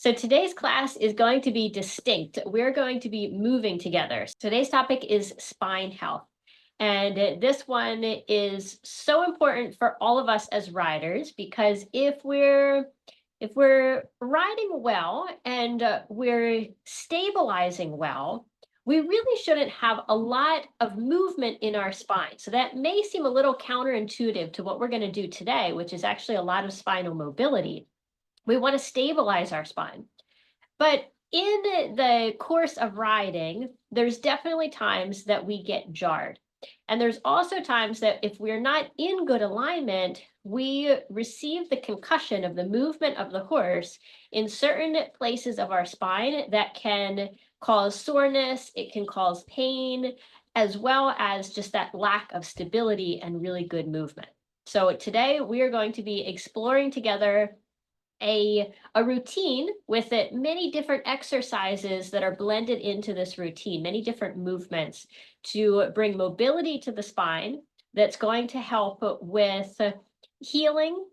So today's class is going to be distinct. We're going to be moving together. Today's topic is spine health. And this one is so important for all of us as riders because if we're riding well and we're stabilizing well, we really shouldn't have a lot of movement in our spine. So that may seem a little counterintuitive to what we're going to do today, which is actually a lot of spinal mobility. We want to stabilize our spine. But in the course of riding, there's definitely times that we get jarred. And there's also times that if we're not in good alignment, we receive the concussion of the movement of the horse in certain places of our spine that can cause soreness, it can cause pain, as well as just that lack of stability and really good movement. So today we are going to be exploring together a routine with it, many different exercises that are blended into this routine, many different movements to bring mobility to the spine that's going to help with healing,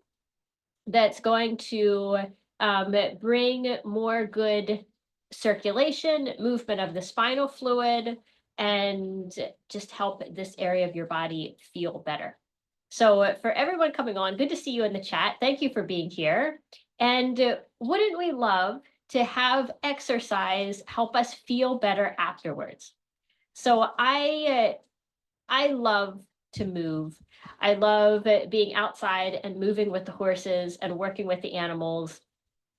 that's going to bring more good circulation, movement of the spinal fluid, and just help this area of your body feel better. So for everyone coming on, good to see you in the chat. Thank you for being here. And wouldn't we love to have exercise help us feel better afterwards? So I love to move. I love being outside and moving with the horses and working with the animals.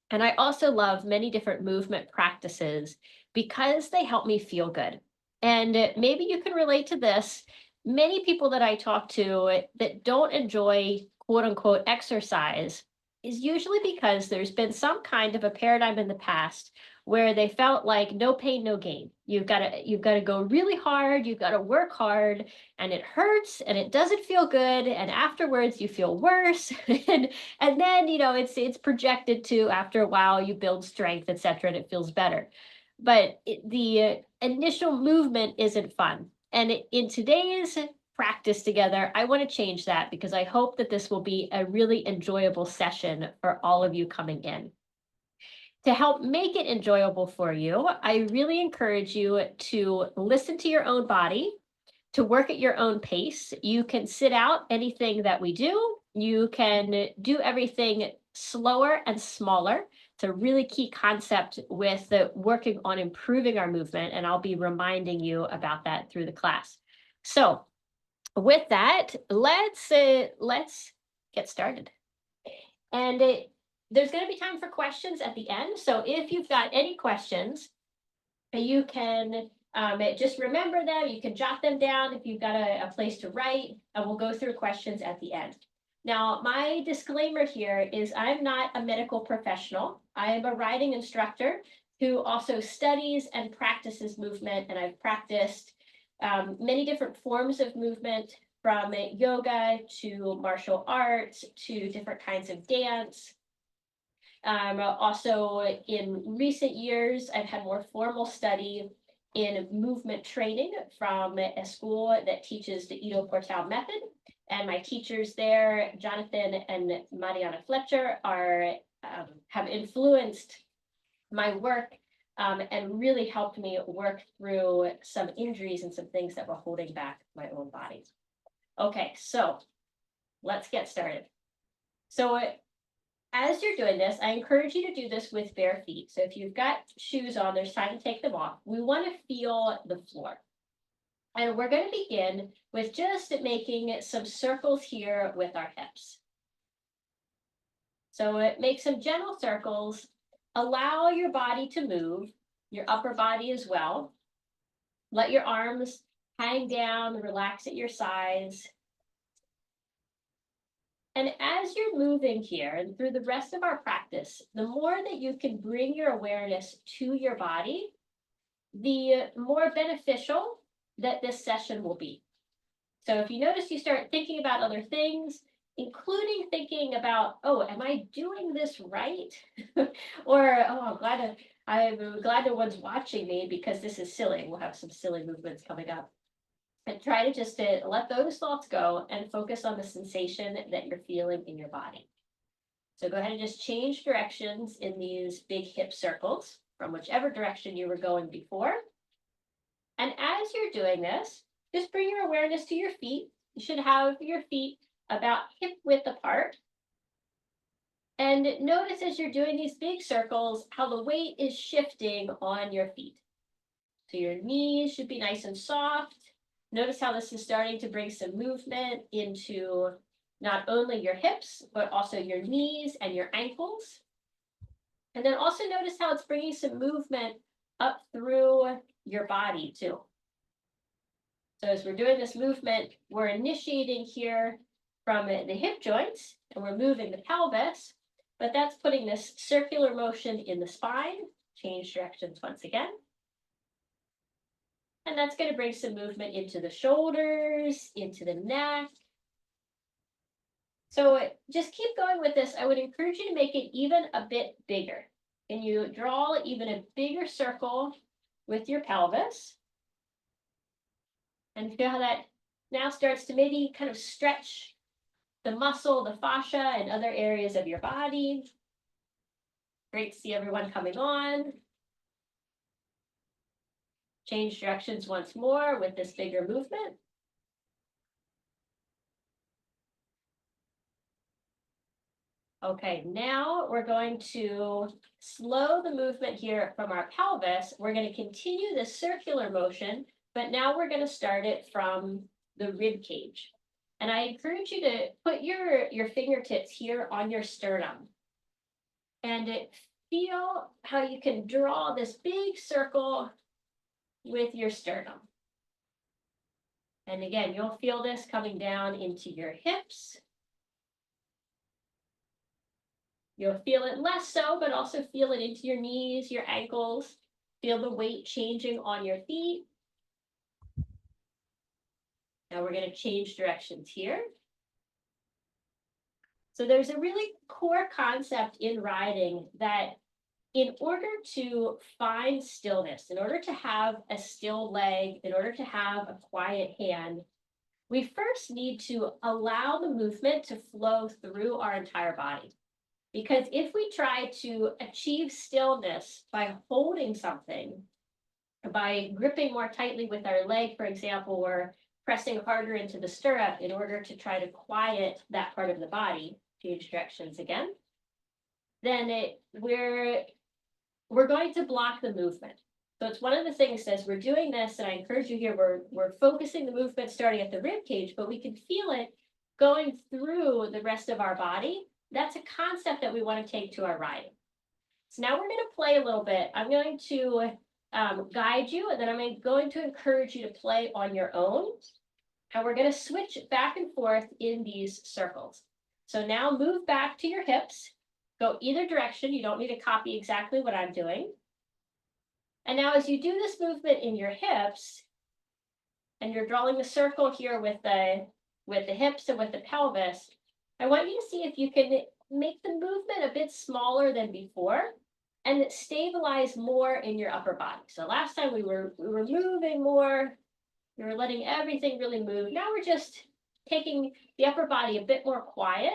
And I also love many different movement practices because they help me feel good. And maybe you can relate to this. Many people that I talk to that don't enjoy quote unquote exercise is usually because there's been some kind of a paradigm in the past where they felt like no pain, no gain. You've got to go really hard, you've got to work hard, and it hurts and it doesn't feel good, and afterwards you feel worse. and then it's projected to, after a while, you build strength, etc., and it feels better. But the initial movement isn't fun. And in today's practice together, I want to change that because I hope that this will be a really enjoyable session for all of you coming in. To help make it enjoyable for you, I really encourage you to listen to your own body, to work at your own pace. You can sit out anything that we do. You can do everything slower and smaller. It's a really key concept with working on improving our movement, and I'll be reminding you about that through the class. So with that, let's get started. And there's going to be time for questions at the end. So if you've got any questions, you can just remember them. You can jot them down if you've got a place to write, and we'll go through questions at the end. Now, my disclaimer here is I'm not a medical professional. I am a riding instructor who also studies and practices movement, and I've practiced many different forms of movement, from yoga to martial arts to different kinds of dance. Also, in recent years, I've had more formal study in movement training from a school that teaches the Ido Portal method. And my teachers there, Jonathan and Mariana Fletcher, have influenced my work and really helped me work through some injuries and some things that were holding back my own body. Okay, so let's get started. So as you're doing this, I encourage you to do this with bare feet. So if you've got shoes on, there's time to take them off. We want to feel the floor. And we're going to begin with just making some circles here with our hips. So make some gentle circles. Allow your body to move, your upper body as well. Let your arms hang down, relax at your sides. And as you're moving here and through the rest of our practice, the more that you can bring your awareness to your body, the more beneficial that this session will be. So if you notice you start thinking about other things, including thinking about, oh, am I doing this right? Or, oh, I'm glad no one's watching me because this is silly. We'll have some silly movements coming up. And try to just let those thoughts go and focus on the sensation that you're feeling in your body. So go ahead and just change directions in these big hip circles from whichever direction you were going before. And as you're doing this, just bring your awareness to your feet. You should have your feet about hip width apart. And notice as you're doing these big circles, how the weight is shifting on your feet. So your knees should be nice and soft. Notice how this is starting to bring some movement into not only your hips, but also your knees and your ankles. And then also notice how it's bringing some movement up through your body too. So as we're doing this movement, we're initiating here from the hip joints and we're moving the pelvis, but that's putting this circular motion in the spine. Change directions once again. And that's going to bring some movement into the shoulders, into the neck. So just keep going with this. I would encourage you to make it even a bit bigger. And you draw even a bigger circle with your pelvis. And feel how that now starts to maybe kind of stretch the muscle, the fascia, and other areas of your body. Great to see everyone coming on. Change directions once more with this bigger movement. Okay, now we're going to slow the movement here from our pelvis. We're going to continue the circular motion, but now we're going to start it from the rib cage. And I encourage you to put your fingertips here on your sternum. And feel how you can draw this big circle with your sternum. And again, you'll feel this coming down into your hips. You'll feel it less so, but also feel it into your knees, your ankles. Feel the weight changing on your feet. Now we're going to change directions here. So there's a really core concept in riding that in order to find stillness, in order to have a still leg, in order to have a quiet hand, we first need to allow the movement to flow through our entire body. Because if we try to achieve stillness by holding something, by gripping more tightly with our leg, for example, or pressing harder into the stirrup in order to try to quiet that part of the body, change directions again, then we're going to block the movement. So it's one of the things as we're doing this, and I encourage you here, we're focusing the movement starting at the rib cage, but we can feel it going through the rest of our body. That's a concept that we want to take to our riding. So now we're going to play a little bit. I'm going to guide you, and then I'm going to encourage you to play on your own. And we're going to switch back and forth in these circles. So now move back to your hips. Go either direction. You don't need to copy exactly what I'm doing. And now as you do this movement in your hips, and you're drawing the circle here with the hips and with the pelvis, I want you to see if you can make the movement a bit smaller than before and stabilize more in your upper body. So last time we were moving more, we were letting everything really move. Now we're just taking the upper body a bit more quiet,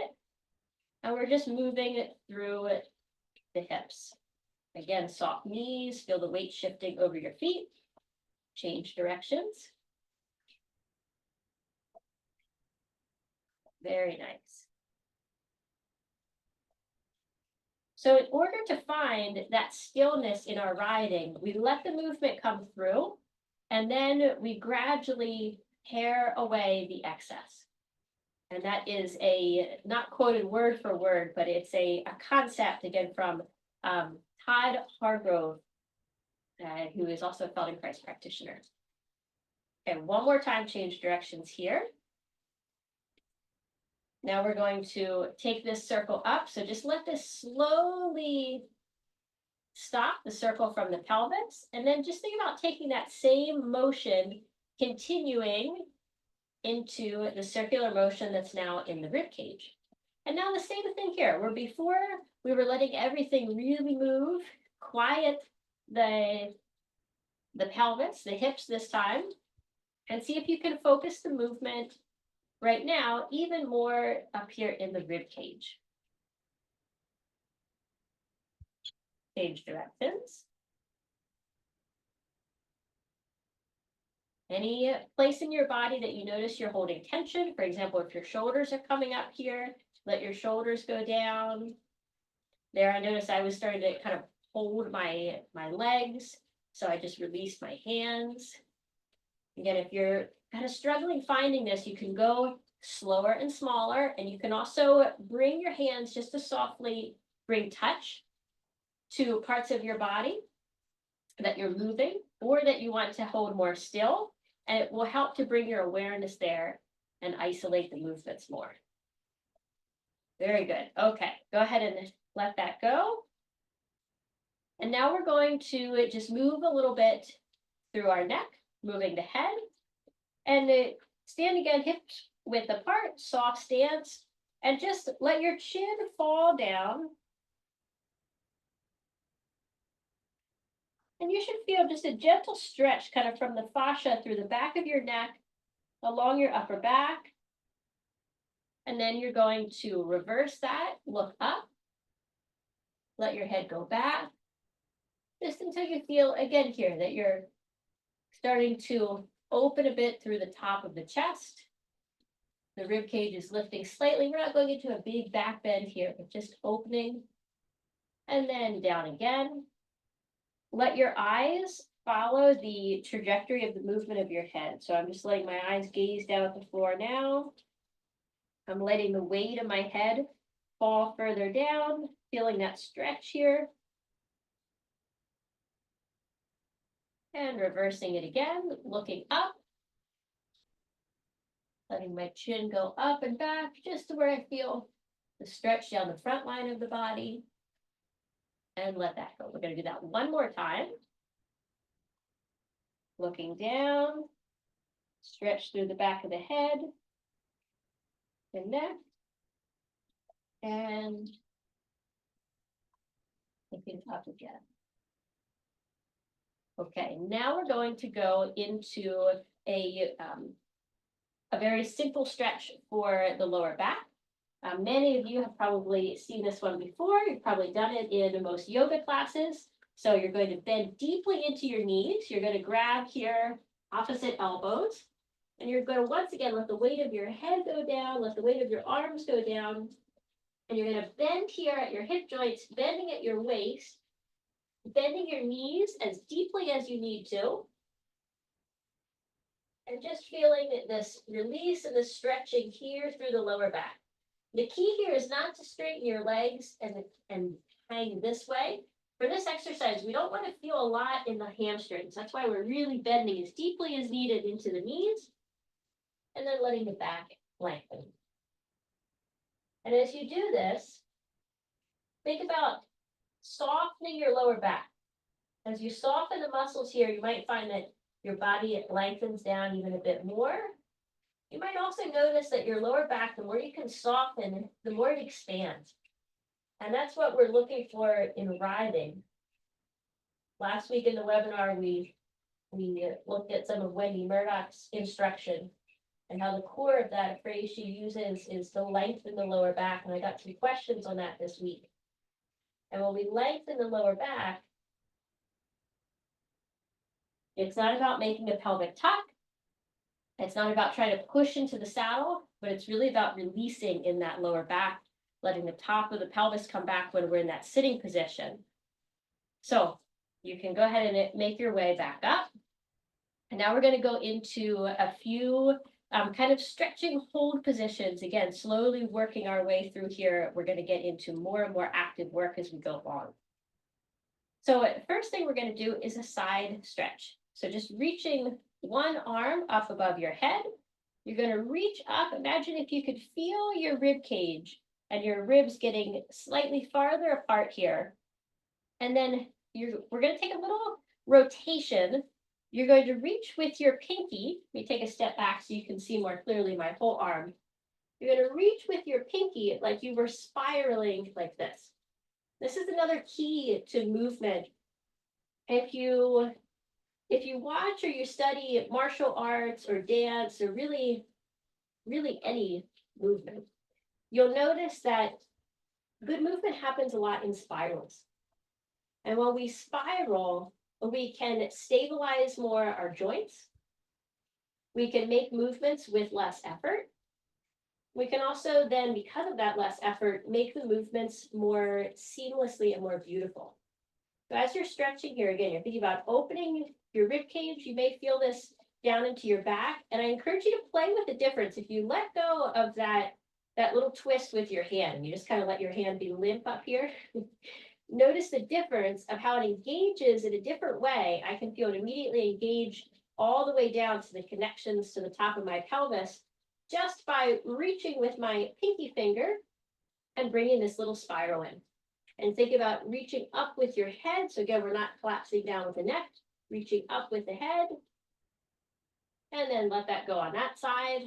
and we're just moving it through the hips. Again, soft knees, feel the weight shifting over your feet. Change directions. Very nice. So in order to find that stillness in our riding, we let the movement come through, and then we gradually pare away the excess. And that is a, not quoted word for word, but it's a concept, again, from Todd Hargrove, who is also a Feldenkrais practitioner. Okay, one more time, change directions here. Now we're going to take this circle up. So just let this slowly stop the circle from the pelvis. And then just think about taking that same motion, continuing into the circular motion that's now in the rib cage. And now the same thing here, where before we were letting everything really move, quiet the pelvis, the hips this time, and see if you can focus the movement right now even more up here in the rib cage. Change directions. Any place in your body that you notice you're holding tension, for example, if your shoulders are coming up here, let your shoulders go down. There, I noticed I was starting to kind of hold my legs, so I just released my hands. Again, if you're kind of struggling finding this, you can go slower and smaller, and you can also bring your hands just to softly bring touch to parts of your body that you're moving or that you want to hold more still, and it will help to bring your awareness there and isolate the movements more. Very good. Okay, go ahead and let that go. And now we're going to just move a little bit through our neck, moving the head, and stand again, hips width apart, soft stance, and just let your chin fall down. And you should feel just a gentle stretch kind of from the fascia through the back of your neck, along your upper back. And then you're going to reverse that, look up, let your head go back, just until you feel again here that you're starting to open a bit through the top of the chest. The rib cage is lifting slightly. We're not going into a big back bend here, but just opening. And then down again. Let your eyes follow the trajectory of the movement of your head. So I'm just letting my eyes gaze down at the floor now. I'm letting the weight of my head fall further down, feeling that stretch here. And reversing it again, looking up. Letting my chin go up and back, just to where I feel the stretch down the front line of the body. And let that go. We're going to do that one more time. Looking down, stretch through the back of the head, the neck, and looking up again. Okay, now we're going to go into a very simple stretch for the lower back. Many of you have probably seen this one before. You've probably done it in most yoga classes. So you're going to bend deeply into your knees. You're going to grab here opposite elbows. And you're going to once again let the weight of your head go down, let the weight of your arms go down. And you're going to bend here at your hip joints, bending at your waist, bending your knees as deeply as you need to. And just feeling this release and this stretching here through the lower back. The key here is not to straighten your legs and hang this way. For this exercise, we don't want to feel a lot in the hamstrings. That's why we're really bending as deeply as needed into the knees, and then letting the back lengthen. And as you do this, think about softening your lower back. As you soften the muscles here, you might find that your body lengthens down even a bit more. You might also notice that your lower back, the more you can soften, the more it expands. And that's what we're looking for in riding. Last week in the webinar, we looked at some of Wendy Murdoch's instruction and how the core of that phrase she uses is to lengthen the lower back. And I got some questions on that this week. And when we lengthen the lower back, it's not about making a pelvic tuck. It's not about trying to push into the saddle, but it's really about releasing in that lower back, letting the top of the pelvis come back when we're in that sitting position. So you can go ahead and make your way back up. And now we're going to go into a few kind of stretching hold positions. Again, slowly working our way through here. We're going to get into more and more active work as we go along. So first thing we're going to do is a side stretch. So just reaching one arm up above your head. You're going to reach up. Imagine if you could feel your rib cage and your ribs getting slightly farther apart here. And then we're going to take a little rotation. You're going to reach with your pinky. Let me take a step back so you can see more clearly my whole arm. You're going to reach with your pinky like you were spiraling like this. This is another key to movement. If you watch or you study martial arts or dance or really any movement, you'll notice that good movement happens a lot in spirals. And when we spiral, we can stabilize more our joints. We can make movements with less effort. We can also then, because of that less effort, make the movements more seamlessly and more beautiful. So as you're stretching here, again, you're thinking about opening your rib cage. You may feel this down into your back. And I encourage you to play with the difference. If you let go of that little twist with your hand, and you just kind of let your hand be limp up here, notice the difference of how it engages in a different way. I can feel it immediately engage all the way down to the connections to the top of my pelvis just by reaching with my pinky finger and bringing this little spiral in. And think about reaching up with your head. So again, we're not collapsing down with the neck, reaching up with the head. And then let that go on that side.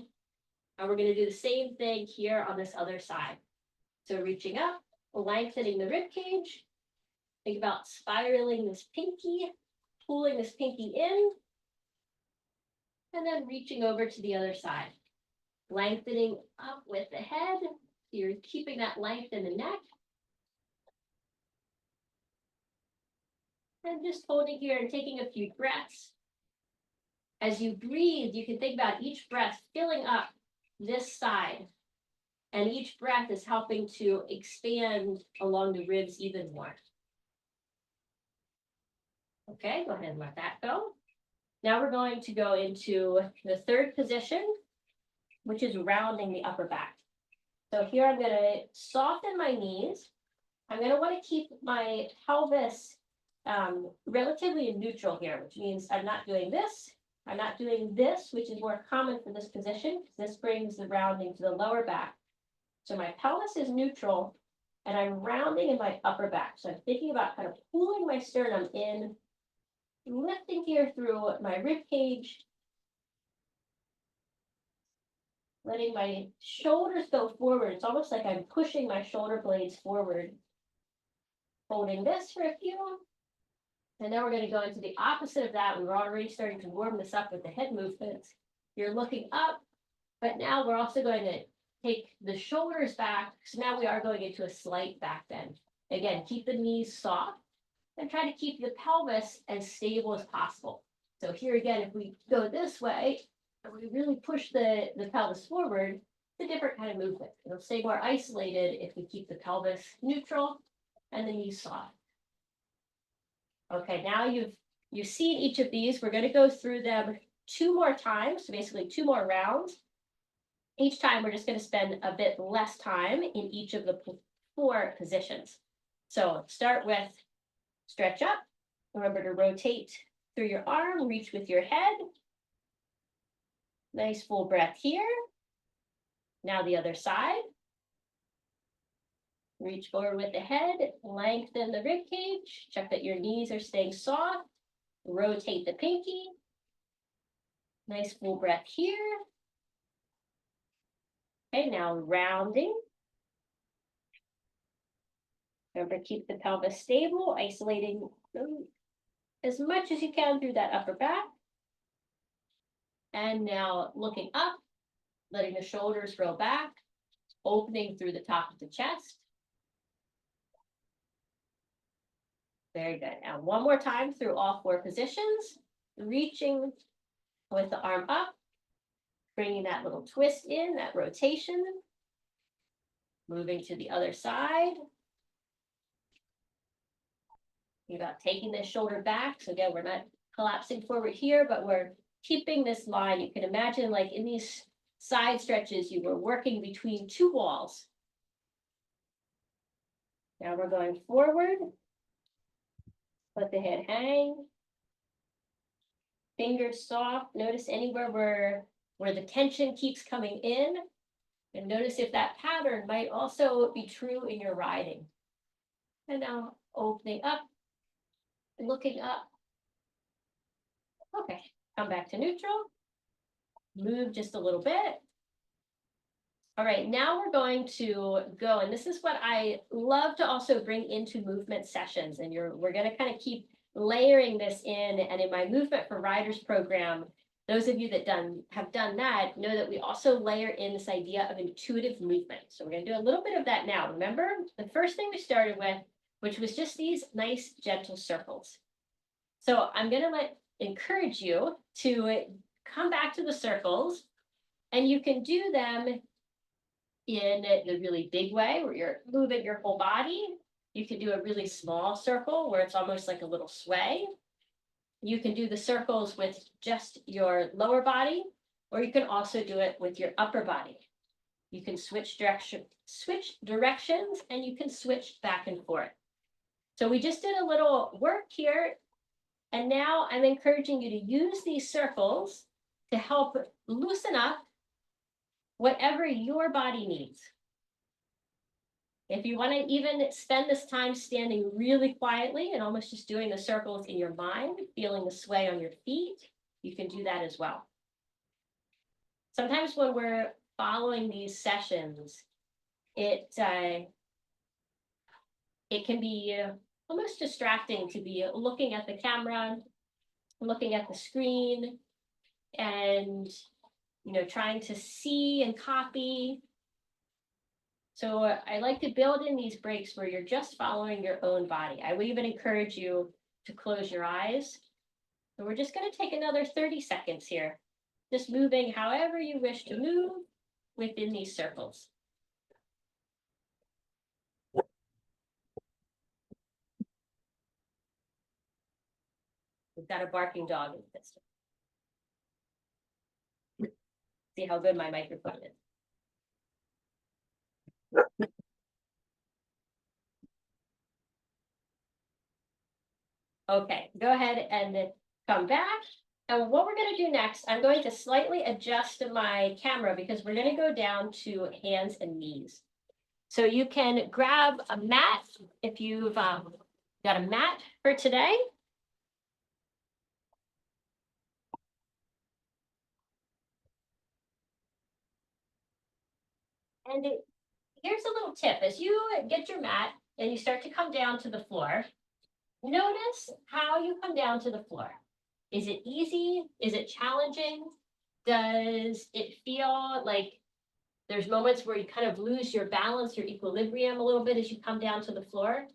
And we're going to do the same thing here on this other side. So reaching up, lengthening the rib cage. Think about spiraling this pinky, pulling this pinky in, and then reaching over to the other side. Lengthening up with the head. So you're keeping that length in the neck. And just holding here and taking a few breaths. As you breathe, you can think about each breath filling up this side. And each breath is helping to expand along the ribs even more. Okay, go ahead and let that go. Now we're going to go into the third position, which is rounding the upper back. So here I'm going to soften my knees. I'm going to want to keep my pelvis relatively neutral here, which means I'm not doing this. I'm not doing this, which is more common for this position, because this brings the rounding to the lower back. So my pelvis is neutral, and I'm rounding in my upper back. So I'm thinking about kind of pulling my sternum in, lifting here through my rib cage, letting my shoulders go forward. It's almost like I'm pushing my shoulder blades forward. Holding this for a few. And then we're going to go into the opposite of that. We were already starting to warm this up with the head movements. You're looking up, but now we're also going to take the shoulders back. So now we are going into a slight back bend. Again, keep the knees soft and try to keep the pelvis as stable as possible. So here again, if we go this way, and we really push the pelvis forward, it's a different kind of movement. It'll stay more isolated if we keep the pelvis neutral and the knees soft. Okay, now you've seen each of these. We're going to go through them 2 more times, so basically 2 more rounds. Each time we're just going to spend a bit less time in each of the 4 positions. So start with stretch up. Remember to rotate through your arm, reach with your head. Nice full breath here. Now the other side. Reach forward with the head, lengthen the rib cage, check that your knees are staying soft, rotate the pinky. Nice full breath here. Okay, now rounding. Remember, keep the pelvis stable, isolating as much as you can through that upper back. And now looking up, letting the shoulders roll back, opening through the top of the chest. Very good. Now one more time through all 4 positions, reaching with the arm up, bringing that little twist in, that rotation, moving to the other side. Think about taking the shoulder back. So again, we're not collapsing forward here, but we're keeping this line. You can imagine like in these side stretches, you were working between 2 walls. Now we're going forward. Let the head hang. Fingers soft. Notice anywhere where the tension keeps coming in. And notice if that pattern might also be true in your riding. And now opening up, looking up. Okay, come back to neutral. Move just a little bit. All right, now we're going to go, and this is what I love to also bring into movement sessions, and we're going to kind of keep layering this in. And in my Movement for Riders program, those of you that have done that know that we also layer in this idea of intuitive movement. So we're going to do a little bit of that now. Remember, the first thing we started with which was just these nice, gentle circles. So I'm going to encourage you to come back to the circles, and you can do them in a really big way where you're moving your whole body. You can do a really small circle where it's almost like a little sway. You can do the circles with just your lower body, or you can also do it with your upper body. You can switch directions, and you can switch back and forth. So we just did a little work here, and now I'm encouraging you to use these circles to help loosen up whatever your body needs. If you want to even spend this time standing really quietly and almost just doing the circles in your mind, feeling the sway on your feet, you can do that as well. Sometimes when we're following these sessions, it can be almost distracting to be looking at the camera, looking at the screen, and trying to see and copy. So I like to build in these breaks where you're just following your own body. I would even encourage you to close your eyes. And we're just going to take another 30 seconds here, just moving however you wish to move within these circles. We've got a barking dog in this. See how good my microphone is. Okay, go ahead and come back. And what we're going to do next, I'm going to slightly adjust my camera because we're going to go down to hands and knees. So you can grab a mat if you've got a mat for today. And here's a little tip. As you get your mat and you start to come down to the floor, notice how you come down to the floor. Is it easy? Is it challenging? Does it feel like there's moments where you kind of lose your balance, your equilibrium a little bit as you come down to the floor?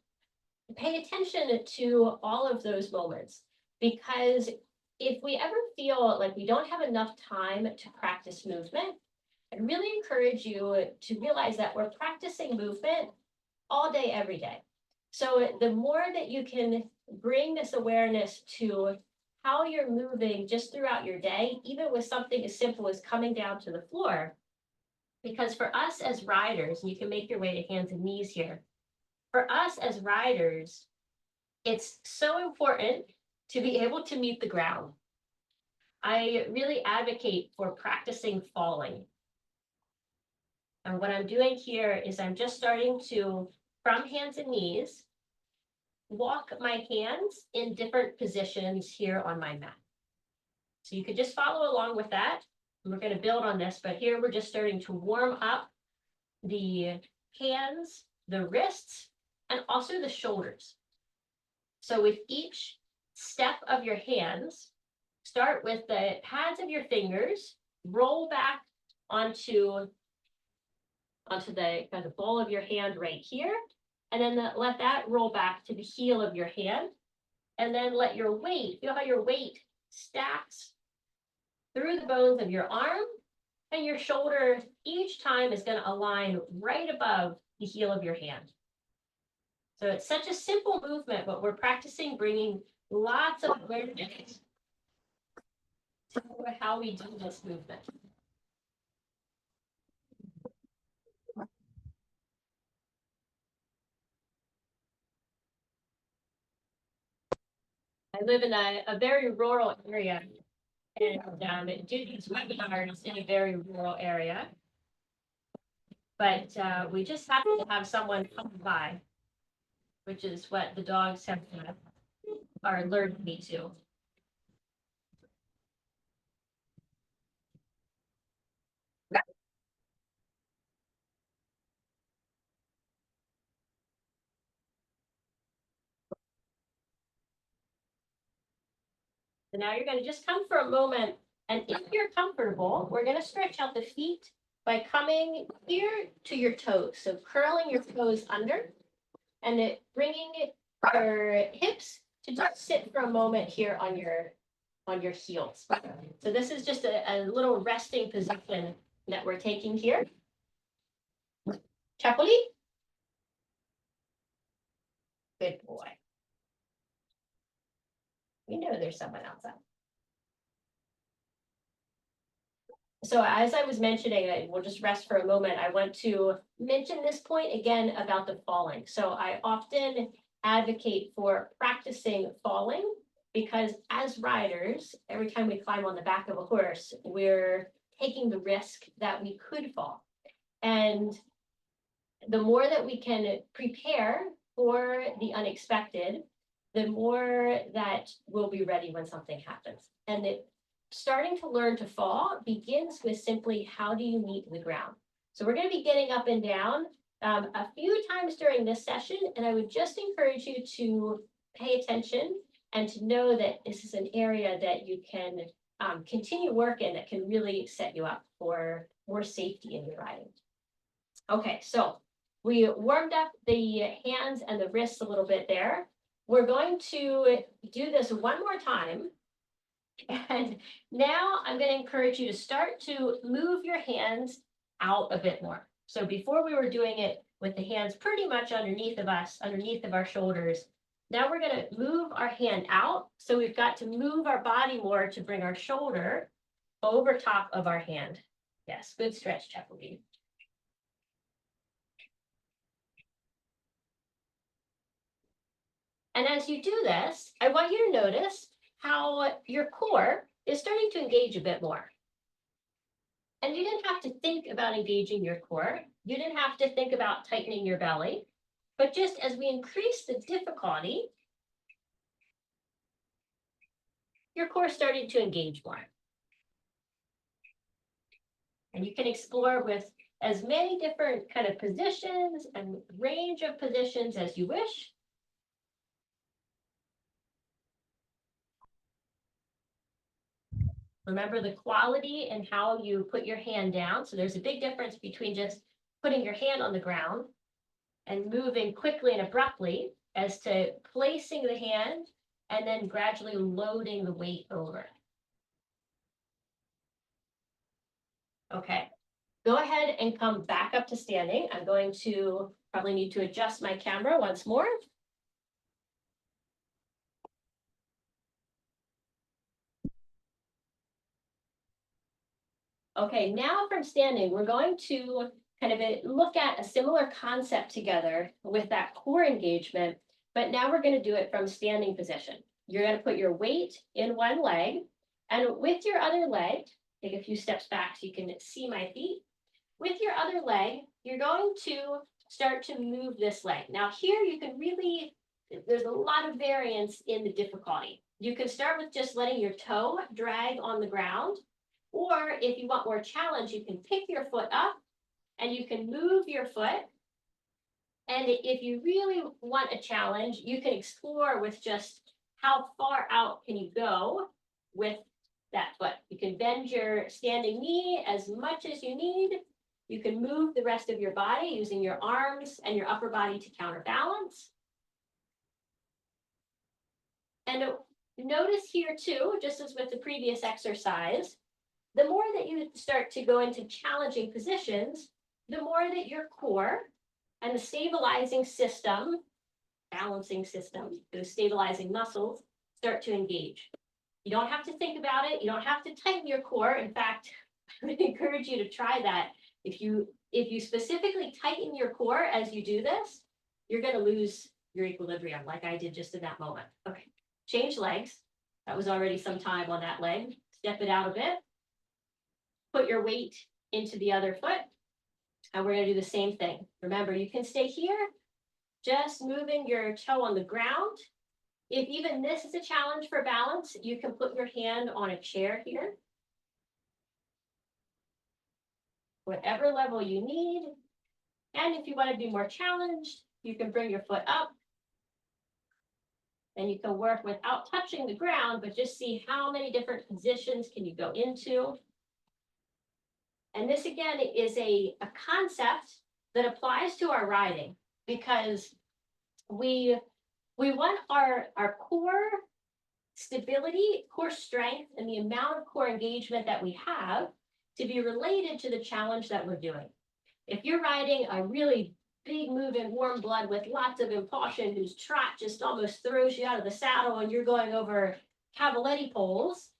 Pay attention to all of those moments, because if we ever feel like we don't have enough time to practice movement, I really encourage you to realize that we're practicing movement all day, every day. So the more that you can bring this awareness to how you're moving just throughout your day, even with something as simple as coming down to the floor, because for us as riders, and you can make your way to hands and knees here, for us as riders, it's so important to be able to meet the ground. I really advocate for practicing falling. And what I'm doing here is I'm just starting to, from hands and knees, walk my hands in different positions here on my mat. So you could just follow along with that. We're going to build on this, but here we're just starting to warm up the hands, the wrists, and also the shoulders. So with each step of your hands, start with the pads of your fingers, roll back onto the kind of ball of your hand right here, and then let that roll back to the heel of your hand, and then let your weight, feel how your weight stacks through the bones of your arm, and your shoulder each time is going to align right above the heel of your hand. So it's such a simple movement, but we're practicing bringing lots of awareness to how we do this movement. I live in a very rural area, and do these webinars in a very rural area. But we just happen to have someone come by, which is what the dogs are alerting me to. So now you're going to just come for a moment, and if you're comfortable, we're going to stretch out the feet by coming here to your toes. So curling your toes under and bringing your hips to just sit for a moment here on your heels. So this is just a little resting position that we're taking here. Chapoli. Good boy. We know there's someone outside. So as I was mentioning, we'll just rest for a moment. I want to mention this point again about the falling. So I often advocate for practicing falling because as riders, every time we climb on the back of a horse, we're taking the risk that we could fall. And the more that we can prepare for the unexpected, the more that we'll be ready when something happens. And starting to learn to fall begins with simply how do you meet the ground. So we're going to be getting up and down a few times during this session, and I would just encourage you to pay attention and to know that this is an area that you can continue work in that can really set you up for more safety in your riding. Okay, so we warmed up the hands and the wrists a little bit there. We're going to do this one more time. And now I'm going to encourage you to start to move your hands out a bit more. So before we were doing it with the hands pretty much underneath of us, underneath of our shoulders. Now we're going to move our hand out. So we've got to move our body more to bring our shoulder over top of our hand. Yes, good stretch, Chapoli. And as you do this, I want you to notice how your core is starting to engage a bit more. And you didn't have to think about engaging your core. You didn't have to think about tightening your belly. But just as we increase the difficulty, your core started to engage more. And you can explore with as many different kind of positions and range of positions as you wish. Remember the quality and how you put your hand down. So there's a big difference between just putting your hand on the ground and moving quickly and abruptly as to placing the hand and then gradually loading the weight over. Okay, go ahead and come back up to standing. I'm going to probably need to adjust my camera once more. Okay, now from standing, we're going to kind of look at a similar concept together with that core engagement, but now we're going to do it from standing position. You're going to put your weight in one leg, and with your other leg, take a few steps back so you can see my feet. With your other leg, you're going to start to move this leg. Now here you can really, there's a lot of variance in the difficulty. You can start with just letting your toe drag on the ground. Or if you want more challenge, you can pick your foot up and you can move your foot. And if you really want a challenge, you can explore with just how far out can you go with that foot. You can bend your standing knee as much as you need. You can move the rest of your body using your arms and your upper body to counterbalance. And notice here too, just as with the previous exercise, the more that you start to go into challenging positions, the more that your core and the stabilizing system, balancing system, those stabilizing muscles start to engage. You don't have to think about it. You don't have to tighten your core. In fact, I would encourage you to try that. If you specifically tighten your core as you do this, you're going to lose your equilibrium like I did just in that moment. Okay, change legs. That was already some time on that leg. Step it out a bit. Put your weight into the other foot, and we're going to do the same thing. Remember, you can stay here, just moving your toe on the ground. If even this is a challenge for balance, you can put your hand on a chair here. Whatever level you need. And if you want to be more challenged, you can bring your foot up. And you can work without touching the ground, but just see how many different positions can you go into. And this, again, is a concept that applies to our riding because we want our core stability, core strength, and the amount of core engagement that we have to be related to the challenge that we're doing. If you're riding a really big moving warm blood with lots of impulsion, whose trot just almost throws you out of the saddle and you're going over cavaletti poles,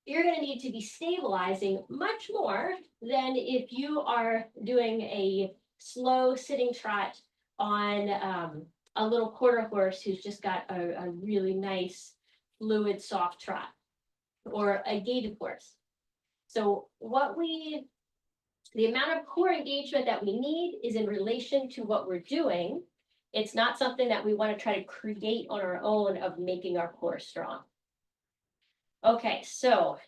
you're going to need to be stabilizing much more than if you are doing a slow sitting trot on a little quarter horse who's just got a really nice fluid soft trot, or a gaited horse. So the amount of core engagement that we need is in relation to what we're doing. It's not something that we want to try to create on our own of making our core strong. Okay, so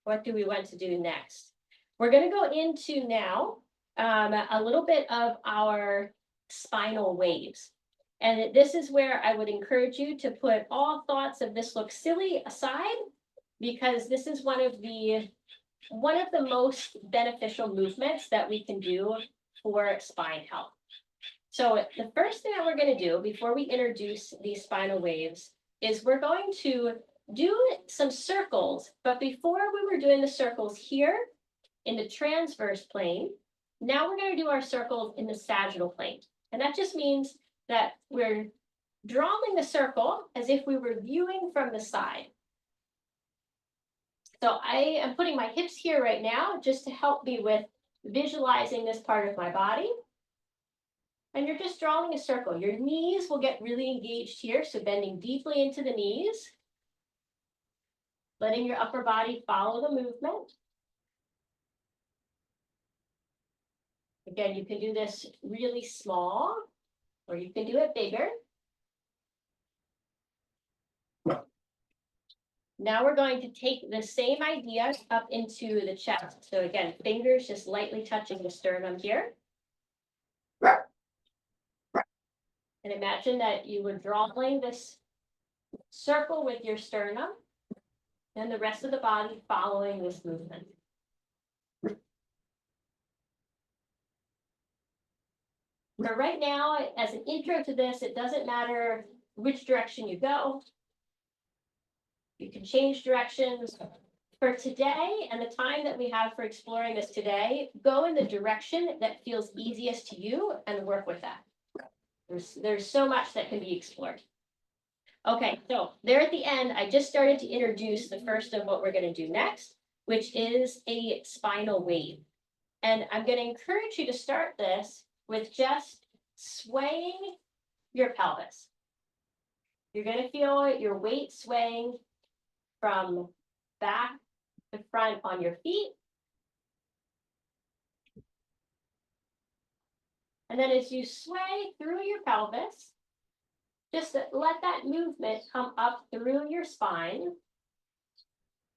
what do we want to do next? We're going to go into now a little bit of our spinal waves. And this is where I would encourage you to put all thoughts of this looks silly aside, because this is one of the most beneficial movements that we can do for spine health. So the first thing that we're going to do before we introduce these spinal waves is we're going to do some circles, but before we were doing the circles here in the transverse plane, now we're going to do our circles in the sagittal plane. And that just means that we're drawing the circle as if we were viewing from the side. So I am putting my hips here right now just to help me with visualizing this part of my body. And you're just drawing a circle. Your knees will get really engaged here, so bending deeply into the knees, letting your upper body follow the movement. Again, you can do this really small, or you can do it bigger. Now we're going to take the same idea up into the chest. So again, fingers just lightly touching the sternum here. And imagine that you were drawing this circle with your sternum and the rest of the body following this movement. So right now, as an intro to this, it doesn't matter which direction you go. You can change directions. For today and the time that we have for exploring this today, go in the direction that feels easiest to you and work with that. There's so much that can be explored. Okay, so there at the end, I just started to introduce the first of what we're going to do next, which is a spinal wave. And I'm going to encourage you to start this with just swaying your pelvis. You're going to feel your weight swaying from back to front on your feet. And then as you sway through your pelvis, just let that movement come up through your spine.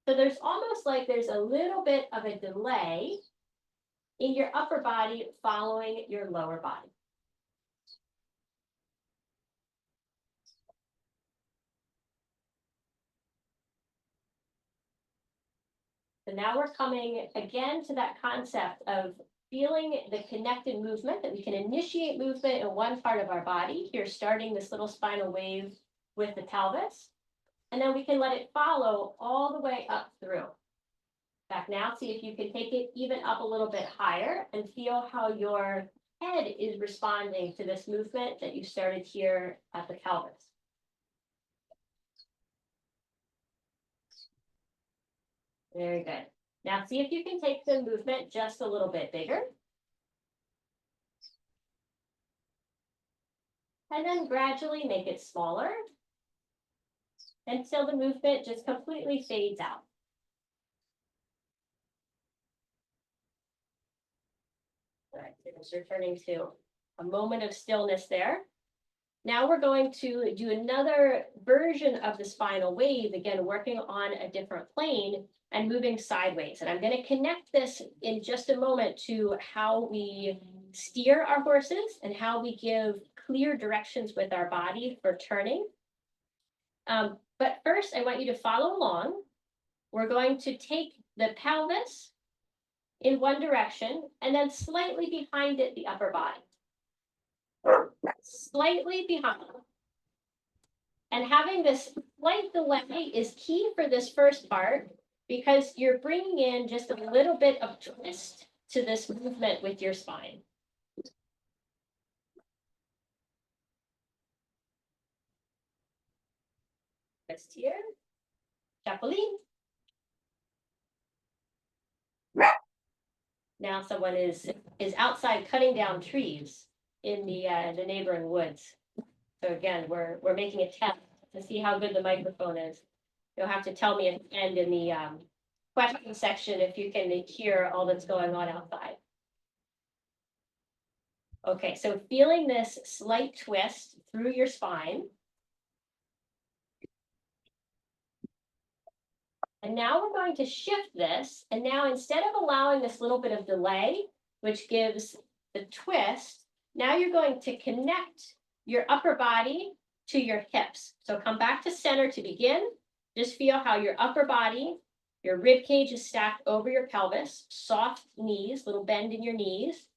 So there's almost like there's a little bit of a delay in your upper body following your lower body. So now we're coming again to that concept of feeling the connected movement, that we can initiate movement in one part of our body. Here, starting this little spinal wave with the pelvis. And then we can let it follow all the way up through. Back now, see if you can take it even up a little bit higher and feel how your head is responding to this movement that you started here at the pelvis. Very good. Now see if you can take the movement just a little bit bigger. And then gradually make it smaller until the movement just completely fades out. All right, so just returning to a moment of stillness there. Now we're going to do another version of the spinal wave, again, working on a different plane and moving sideways. And I'm going to connect this in just a moment to how we steer our horses and how we give clear directions with our body for turning. But first, I want you to follow along. We're going to take the pelvis in one direction and then slightly behind it, the upper body. slightly behind. And having this slight delay is key for this first part because you're bringing in just a little bit of twist to this movement with your spine. Twist here. Chapolin. Now someone is outside cutting down trees in the neighboring woods. So again, we're making a test to see how good the microphone is. You'll have to tell me at the end in the question section if you can hear all that's going on outside. Okay, so feeling this slight twist through your spine. And now we're going to shift this. And now instead of allowing this little bit of delay, which gives the twist, now you're going to connect your upper body to your hips. So come back to center to begin. Just feel how your upper body, your rib cage is stacked over your pelvis, soft knees, little bend in your knees.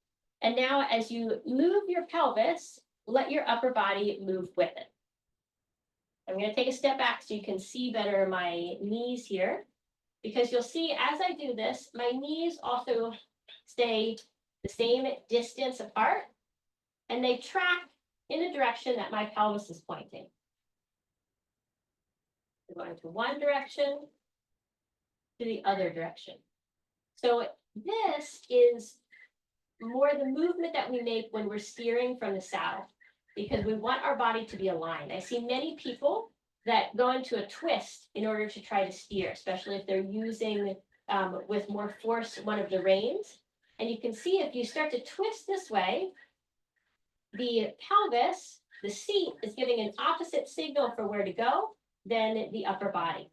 And now as you move your pelvis, let your upper body move with it. I'm going to take a step back so you can see better my knees here, because you'll see as I do this, my knees also stay the same distance apart, and they track in the direction that my pelvis is pointing. We're going to one direction to the other direction. So this is more the movement that we make when we're steering from the saddle, because we want our body to be aligned. I see many people that go into a twist in order to try to steer, especially if they're using with more force one of the reins. And you can see if you start to twist this way, the pelvis, the seat, is giving an opposite signal for where to go than the upper body.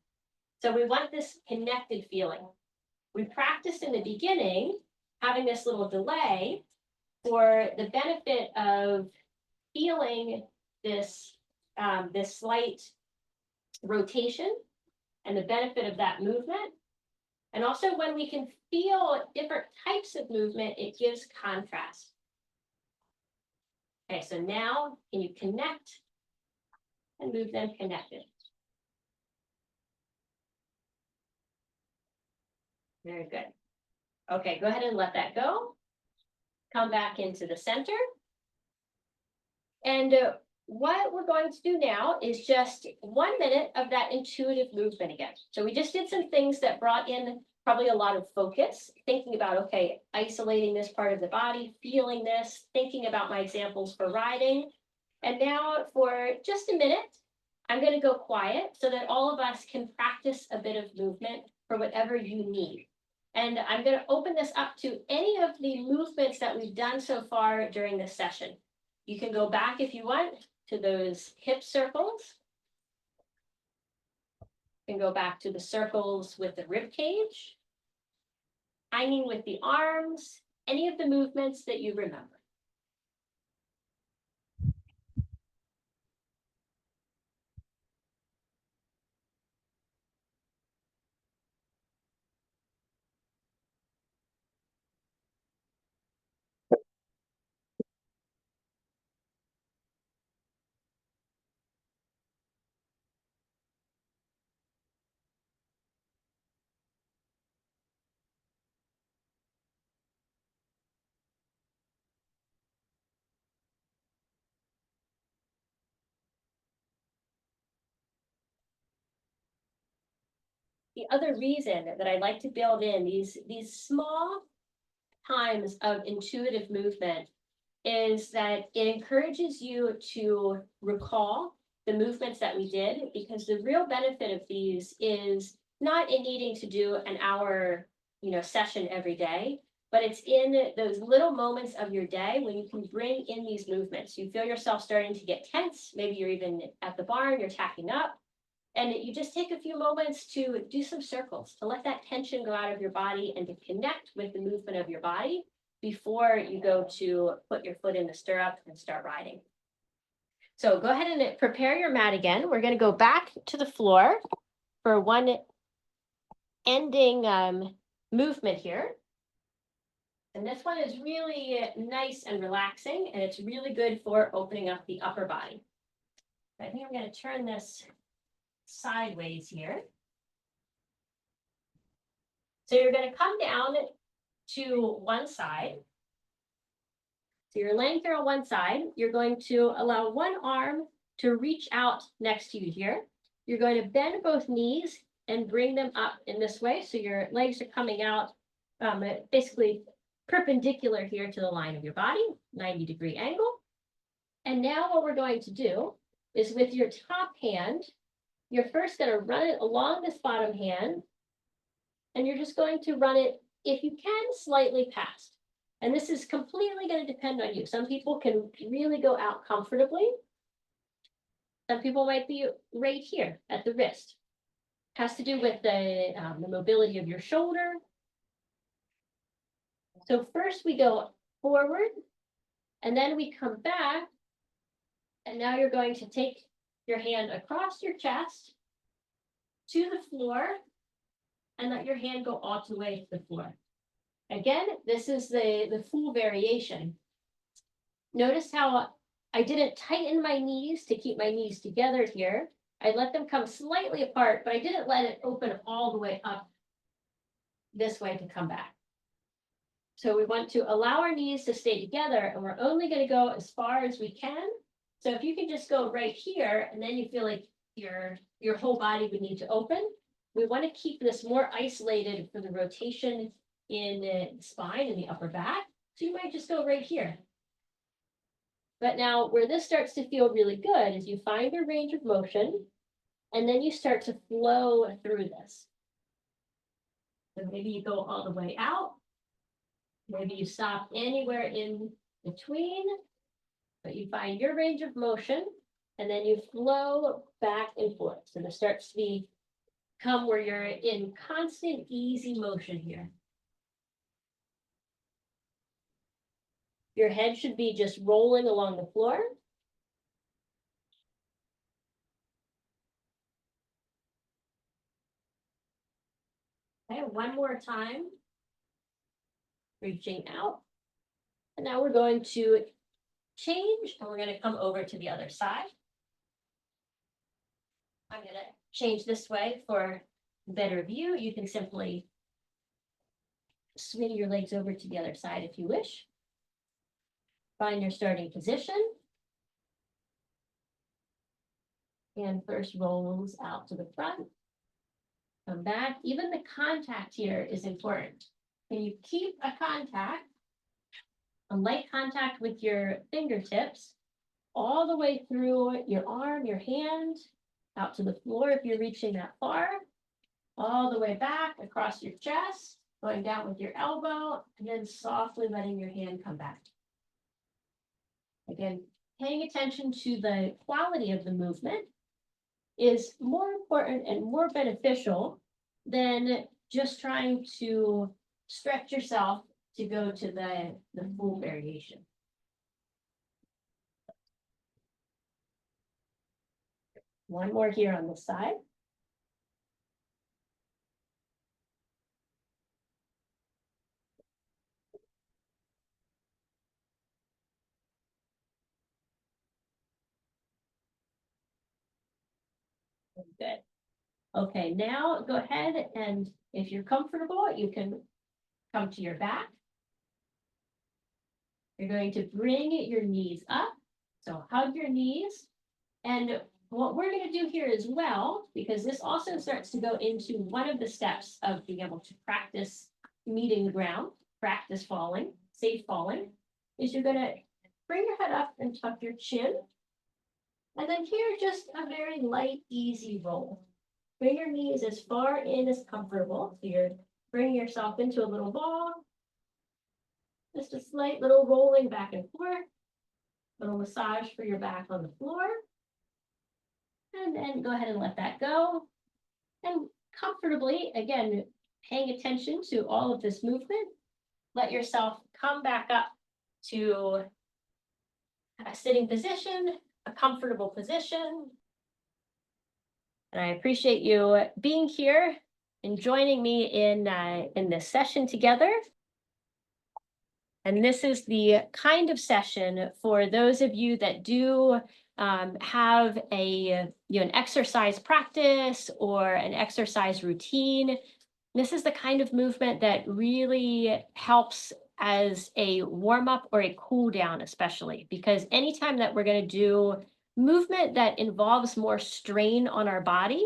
So we want this connected feeling. We practiced in the beginning having this little delay for the benefit of feeling this, this slight rotation and the benefit of that movement. And also when we can feel different types of movement, it gives contrast. Okay, so now can you connect and move them connected? Very good. Okay, go ahead and let that go. Come back into the center. And what we're going to do now is just 1 minute of that intuitive movement again. So we just did some things that brought in probably a lot of focus, thinking about, okay, isolating this part of the body, feeling this, thinking about my examples for riding. And now for just a minute, I'm going to go quiet so that all of us can practice a bit of movement for whatever you need. And I'm going to open this up to any of the movements that we've done so far during this session. You can go back if you want to those hip circles. You can go back to the circles with the rib cage, hanging with the arms, any of the movements that you remember. The other reason that I like to build in these small times of intuitive movement is that it encourages you to recall the movements that we did, because the real benefit of these is not in needing to do an hour, session every day, but it's in those little moments of your day when you can bring in these movements. You feel yourself starting to get tense. Maybe you're even at the barn, you're tacking up. And you just take a few moments to do some circles, to let that tension go out of your body and to connect with the movement of your body before you go to put your foot in the stirrup and start riding. So go ahead and prepare your mat again. We're going to go back to the floor for one ending movement here. And this one is really nice and relaxing, and it's really good for opening up the upper body. I think I'm going to turn this sideways here. So you're going to come down to one side. So you're laying here on one side. You're going to allow one arm to reach out next to you here. You're going to bend both knees and bring them up in this way. So your legs are coming out basically perpendicular here to the line of your body, 90-degree angle. And now what we're going to do is with your top hand, you're first going to run it along this bottom hand, and you're just going to run it, if you can, slightly past. And this is completely going to depend on you. Some people can really go out comfortably. Some people might be right here at the wrist. Has to do with the mobility of your shoulder. So first we go forward, and then we come back, and now you're going to take your hand across your chest to the floor, and let your hand go all the way to the floor. Again, this is the full variation. Notice how I didn't tighten my knees to keep my knees together here. I let them come slightly apart, but I didn't let it open all the way up this way to come back. So we want to allow our knees to stay together, and we're only going to go as far as we can. So if you can just go right here, and then you feel like your whole body would need to open, we want to keep this more isolated for the rotation in the spine and the upper back. So you might just go right here. But now where this starts to feel really good is you find your range of motion, and then you start to flow through this. So maybe you go all the way out. Maybe you stop anywhere in between, but you find your range of motion, and then you flow back and forth. So this starts to become where you're in constant, easy motion here. Your head should be just rolling along the floor. Okay, one more time. Reaching out. And now we're going to change, and we're going to come over to the other side. I'm going to change this way for better view. You can simply swing your legs over to the other side if you wish. Find your starting position. And first rolls out to the front. Come back. Even the contact here is important. Can you keep a contact, a light contact with your fingertips, all the way through your arm, your hand, out to the floor if you're reaching that far, all the way back across your chest, going down with your elbow, and then softly letting your hand come back. Again, paying attention to the quality of the movement is more important and more beneficial than just trying to stretch yourself to go to the full variation. One more here on this side. Good. Okay, now go ahead, and if you're comfortable, you can come to your back. You're going to bring your knees up. So hug your knees. And what we're going to do here as well, because this also starts to go into one of the steps of being able to practice meeting the ground, practice falling, safe falling, is you're going to bring your head up and tuck your chin. And then here, just a very light, easy roll. Bring your knees as far in as comfortable. So you're bringing yourself into a little ball. Just a slight little rolling back and forth. Little massage for your back on the floor. And then go ahead and let that go. And comfortably, again, paying attention to all of this movement, let yourself come back up to a sitting position, a comfortable position. And I appreciate you being here and joining me in this session together. And this is the kind of session for those of you that do have an exercise practice or an exercise routine. This is the kind of movement that really helps as a warm up or a cool down, especially because anytime that we're going to do movement that involves more strain on our body,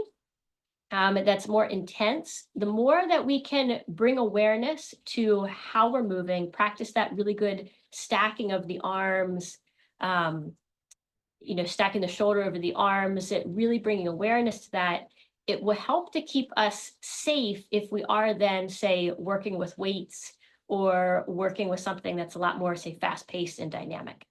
that's more intense, the more that we can bring awareness to how we're moving, practice that really good stacking of the arms, um, stacking the shoulder over the arms, it really bringing awareness to that. It will help to keep us safe if we are then, say, working with weights or working with something that's a lot more, say, fast paced and dynamic.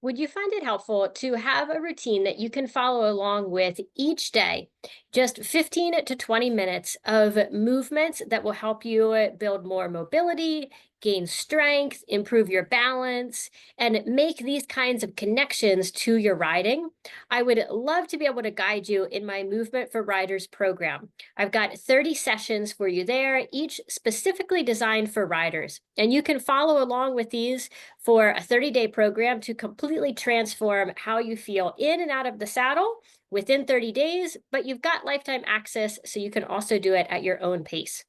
Would you find it helpful to have a routine that you can follow along with each day? Just 15 to 20 minutes of movements that will help you build more mobility, gain strength, improve your balance, and make these kinds of connections to your riding. I would love to be able to guide you in my Movement for Riders program. I've got 30 sessions for you there, each specifically designed for riders. And you can follow along with these for a 30-day program to completely transform how you feel in and out of the saddle within 30 days, but you've got lifetime access, so you can also do it at your own pace.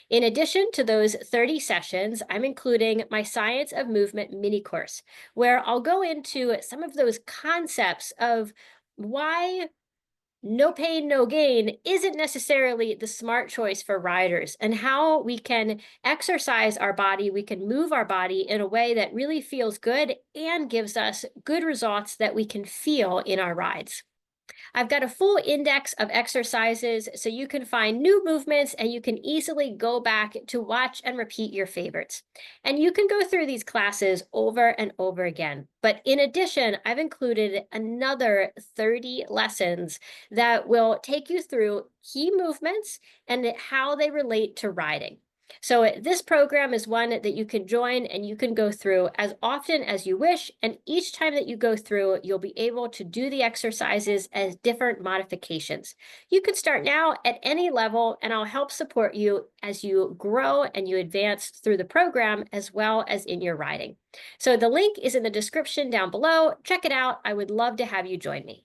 In addition to those 30 sessions, I'm including my Science of Movement mini course, where I'll go into some of those concepts of why no pain, no gain isn't necessarily the smart choice for riders, and how we can exercise our body, we can move our body in a way that really feels good and gives us good results that we can feel in our rides. I've got a full index of exercises so you can find new movements and you can easily go back to watch and repeat your favorites. And you can go through these classes over and over again. But in addition, I've included another 30 lessons that will take you through key movements and how they relate to riding. So this program is one that you can join and you can go through as often as you wish. And each time that you go through, you'll be able to do the exercises as different modifications. You can start now at any level, and I'll help support you as you grow and you advance through the program as well as in your riding. So the link is in the description down below. Check it out. I would love to have you join me.